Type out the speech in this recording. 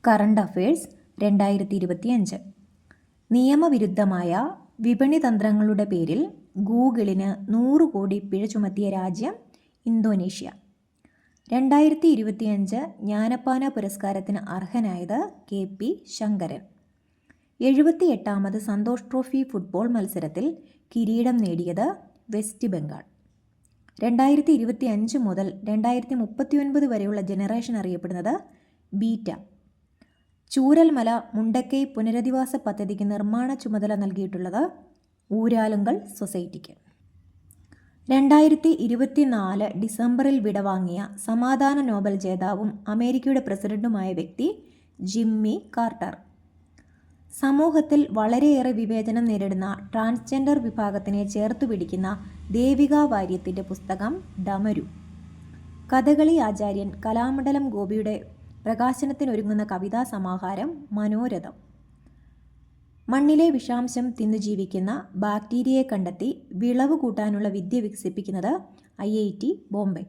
Current affairs 2025. നിയമവിരുദ്ധമായ വിപണി തന്ത്രങ്ങളുടെ പേരിൽ ഗൂഗിളിന് 100 കോടി പിഴ ചുമത്തിയ രാജ്യം ഇന്തോനേഷ്യ. 2025 ജ്ഞാനപ്പാന പുരസ്കാരത്തിന് അർഹനായത് KP ശങ്കരൻ. 78ാമത് സന്തോഷ് ട്രോഫി ഫുട്ബോൾ മത്സരത്തിൽ കിരീടം നേടിയത് വെസ്റ്റ് ബംഗാൾ. 2025 മുതൽ 2039 വരെയുള്ള ജനറേഷൻ അറിയപ്പെടുന്നത് ബീറ്റ. ചൂരൽമല മുണ്ടക്കൈ പുനരധിവാസ പദ്ധതിക്ക് നിർമ്മാണ ചുമതല നൽകിയിട്ടുള്ളത് ഊരാലുങ്കൽ സൊസൈറ്റിക്ക്. 2024 ഡിസംബറിൽ വിടവാങ്ങിയ സമാധാന നോബൽ ജേതാവും അമേരിക്കയുടെ പ്രസിഡന്റുമായ വ്യക്തി ജിമ്മി കാർട്ടർ. സമൂഹത്തിൽ വളരെയേറെ വിവേചനം നേരിടുന്ന ട്രാൻസ്ജെൻഡർ വിഭാഗത്തിനെ ചേർത്തുപിടിക്കുന്ന ദേവിക വാര്യത്തിൻ്റെ പുസ്തകം ഡമരു. കഥകളി ആചാര്യൻ കലാമണ്ഡലം ഗോപിയുടെ പ്രകാശനത്തിനൊരുങ്ങുന്ന കവിതാ സമാഹാരം മനോരഥം. മണ്ണിലെ വിഷാംശം തിന്നു ജീവിക്കുന്ന ബാക്ടീരിയയെ കണ്ടെത്തി വിളവ് കൂട്ടാനുള്ള വിദ്യ വികസിപ്പിക്കുന്നത് IIT ബോംബെ.